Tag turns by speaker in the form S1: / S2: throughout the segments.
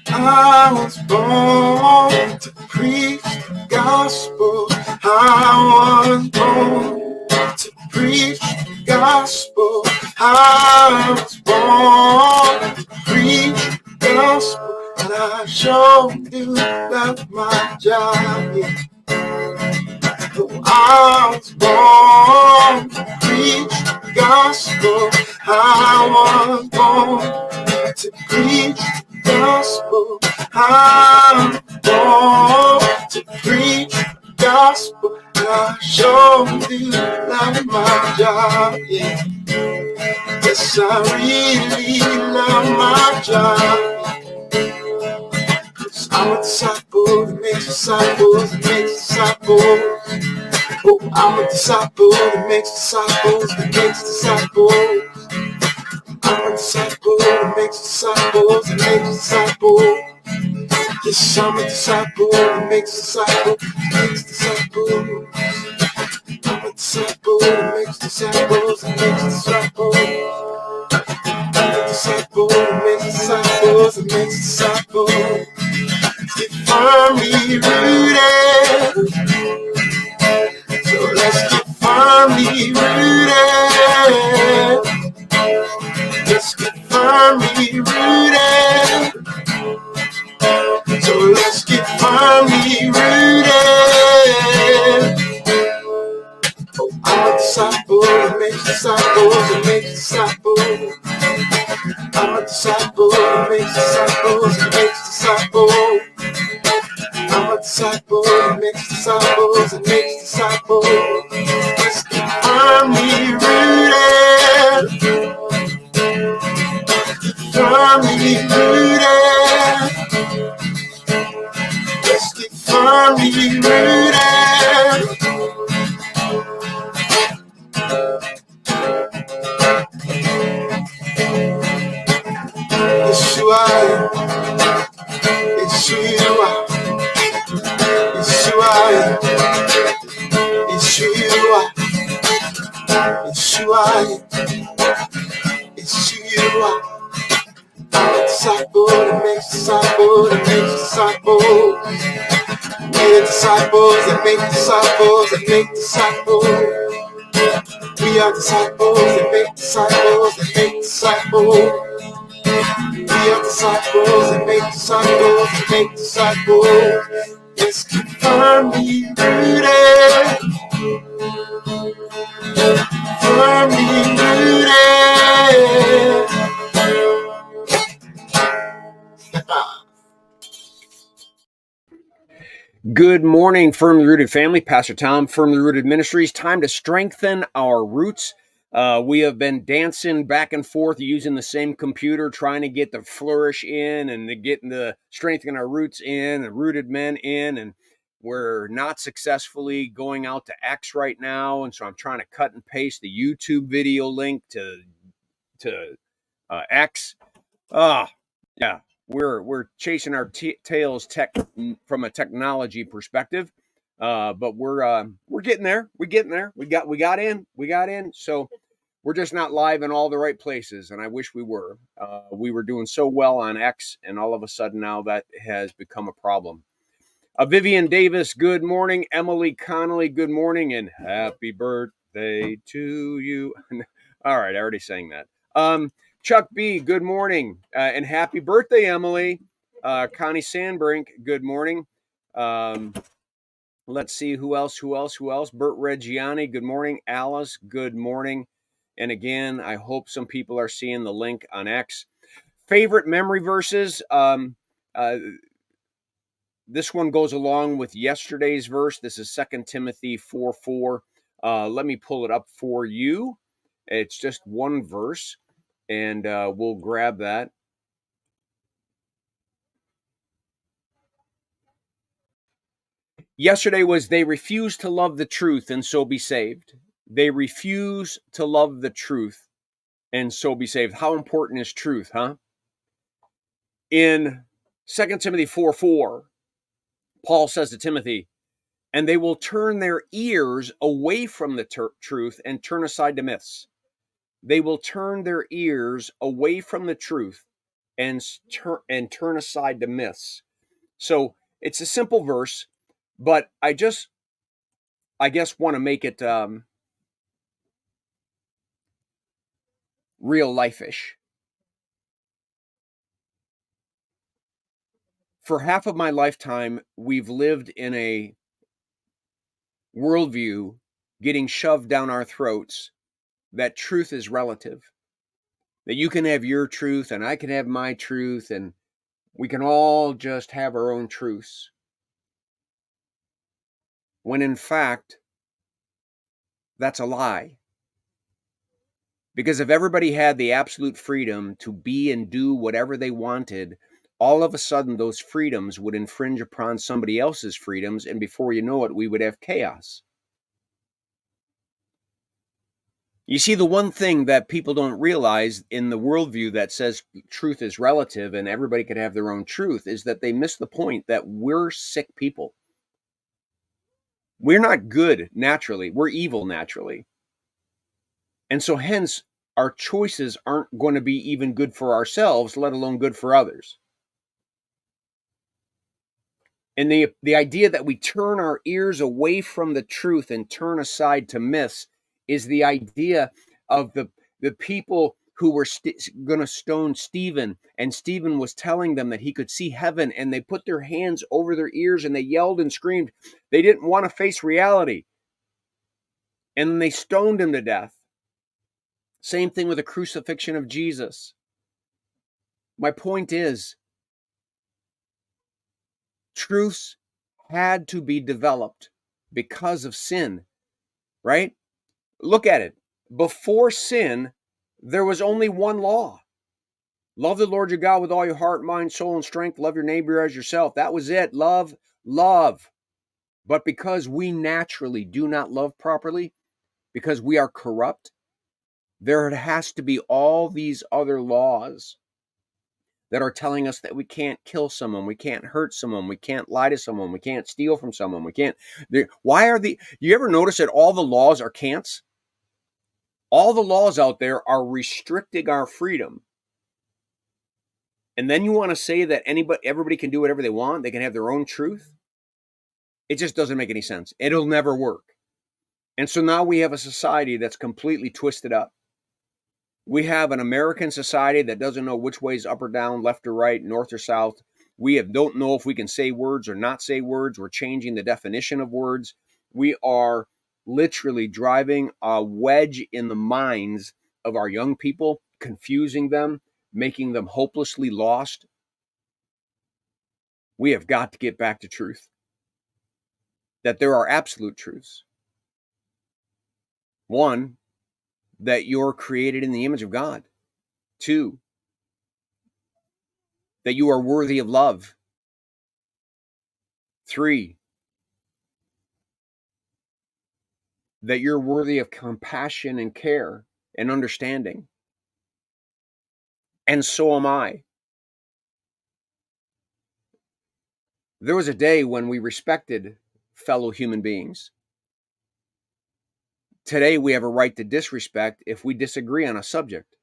S1: I was born to preach the gospel. I was born to preach the gospel. I was born to preach the gospel. And I sure do love my job. Yeah. I was born to preach the gospel. I was born to preach the gospel. I'm born to preach the gospel. And I sure do love my job. Yeah. Yes, I really love my job. I'm a disciple that makes disciples that makes disciples. Oh, I'm a disciple that makes disciples that makes disciples. I'm a disciple that makes disciples that makes disciples. Yes, I'm a disciple that makes disciples that makes disciples. I'm a disciple that makes disciples that makes disciples. I'm a disciple that makes disciples that makes disciples. Get firmly rooted. So let's get firmly rooted. Let's get firmly rooted. So let's get firmly rooted. Oh, I'm a disciple that makes disciples that makes disciples. I'm a disciple that makes disciples that makes disciples. I'm a disciple that makes disciples that makes disciples. Let's get firmly rooted. Firmly rooted. Let's get firmly rooted. Yeshua, Yeshua, Yeshua, Yeshua, Yeshua, Yeshua. I'm a disciple that makes disciples that makes disciples. We're disciples that make disciples that make disciples. We are disciples that make disciples that make disciples. We are disciples that make disciples that make disciples. Let's get firmly rooted. Firmly rooted.
S2: Good morning, Firmly Rooted family. Pastor Tom, Firmly Rooted Ministries. Time to strengthen our roots. We have been dancing back and forth using the same computer, trying to get the flourish in and to get the strengthening our roots in and rooted men in. And we're not successfully going out to X right now. And so I'm trying to cut and paste the YouTube video link to X. Yeah. We're chasing our tails from a technology perspective, but we're getting there. We're getting there. We got in. So we're just not live in all the right places, and I wish we were. We were doing so well on X, and all of a sudden now that has become a problem. Vivian Davis, good morning. Emily Connolly, good morning, and happy birthday to you. All right, I already sang that. Chuck B, good morning, and happy birthday, Emily. Connie Sandbrink, good morning. Let's see, who else? Bert Reggiani, good morning. Alice, good morning. And again, I hope some people are seeing the link on X. Favorite memory verses. This one goes along with yesterday's verse. This is 2 Timothy 4:4. Let me pull it up for you. It's just one verse. And we'll grab that. Yesterday was they refuse to love the truth and so be saved. They refuse to love the truth and so be saved. How important is truth, huh? In 2 Timothy 4:4, Paul says to Timothy, and they will turn their ears away from the truth and turn aside to myths. They will turn their ears away from the truth and turn aside to myths. So it's a simple verse, but I guess want to make it real life-ish. For half of my lifetime, we've lived in a worldview getting shoved down our throats that truth is relative, that you can have your truth and I can have my truth, and we can all just have our own truths. When in fact, that's a lie. Because if everybody had the absolute freedom to be and do whatever they wanted, all of a sudden those freedoms would infringe upon somebody else's freedoms, and before you know it, we would have chaos. You see, the one thing that people don't realize in the worldview that says truth is relative and everybody could have their own truth is that they miss the point that we're sick people. We're not good naturally. We're evil naturally. And so hence, our choices aren't going to be even good for ourselves, let alone good for others. And the idea that we turn our ears away from the truth and turn aside to myths is the idea of the people who were going to stone Stephen, and Stephen was telling them that he could see heaven, and they put their hands over their ears and they yelled and screamed. They didn't want to face reality. And then they stoned him to death. Same thing with the crucifixion of Jesus. My point is, truths had to be developed because of sin, right? Look at it. Before sin, there was only one law. Love the Lord your God with all your heart, mind, soul, and strength. Love your neighbor as yourself. That was it. Love, love. But because we naturally do not love properly, because we are corrupt, there has to be all these other laws that are telling us that we can't kill someone, we can't hurt someone, we can't lie to someone, we can't steal from someone, we can't. Why are you ever notice that all the laws are can'ts? All the laws out there are restricting our freedom. And then you want to say that everybody can do whatever they want, they can have their own truth? It just doesn't make any sense. It'll never work. And so now we have a society that's completely twisted up. We have an American society that doesn't know which way is up or down, left or right, north or south. We don't know if we can say words or not say words. We're changing the definition of words. We are literally driving a wedge in the minds of our young people, confusing them, making them hopelessly lost. We have got to get back to truth. That there are absolute truths. One, that you're created in the image of God. 2, that you are worthy of love. 3, that you're worthy of compassion and care and understanding. And so am I. There was a day when we respected fellow human beings. Today, we have a right to disrespect if we disagree on a subject.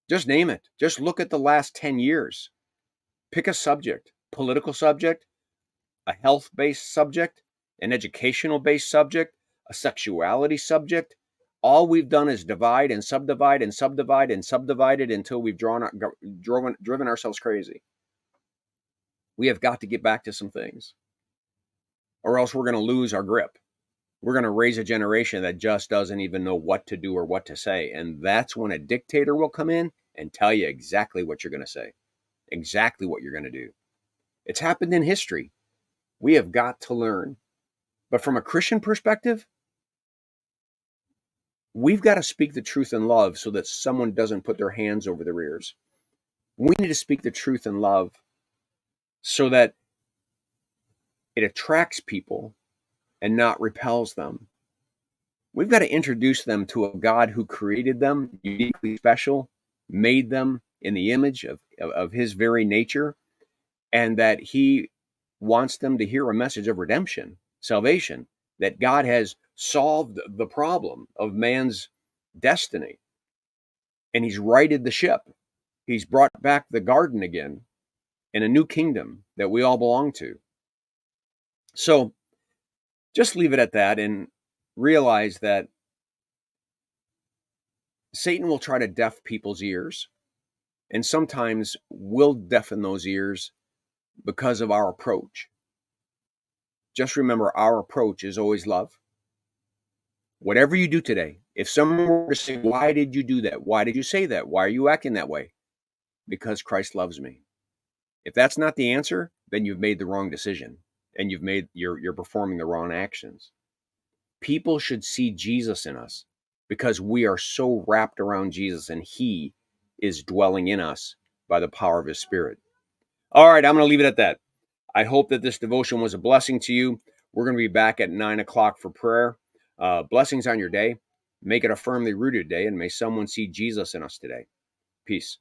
S2: Just name it. Just look at the last 10 years. Pick a subject, political subject, a health-based subject, an educational-based subject, a sexuality subject. All we've done is divide and subdivide and subdivide and subdivided until we've driven ourselves crazy. We have got to get back to some things, or else we're going to lose our grip. We're going to raise a generation that just doesn't even know what to do or what to say. And that's when a dictator will come in and tell you exactly what you're going to say, exactly what you're going to do. It's happened in history. We have got to learn. But from a Christian perspective, we've got to speak the truth in love so that someone doesn't put their hands over their ears. We need to speak the truth in love so that it attracts people and not repels them. We've got to introduce them to a God who created them uniquely special, made them in the image of his very nature, and that he wants them to hear a message of redemption, salvation, that God has solved the problem of man's destiny, and he's righted the ship. He's brought back the garden again in a new kingdom that we all belong to. So just leave it at that and realize that Satan will try to deaf people's ears, and sometimes we'll deafen those ears because of our approach. Just remember, our approach is always love. Whatever you do today, if someone were to say, why did you do that? Why did you say that? Why are you acting that way? Because Christ loves me. If that's not the answer, then you've made the wrong decision and you're performing the wrong actions. People should see Jesus in us because we are so wrapped around Jesus and he is dwelling in us by the power of his Spirit. All right, I'm going to leave it at that. I hope that this devotion was a blessing to you. We're going to be back at 9 o'clock for prayer. Blessings on your day. Make it a firmly rooted day, and may someone see Jesus in us today. Peace.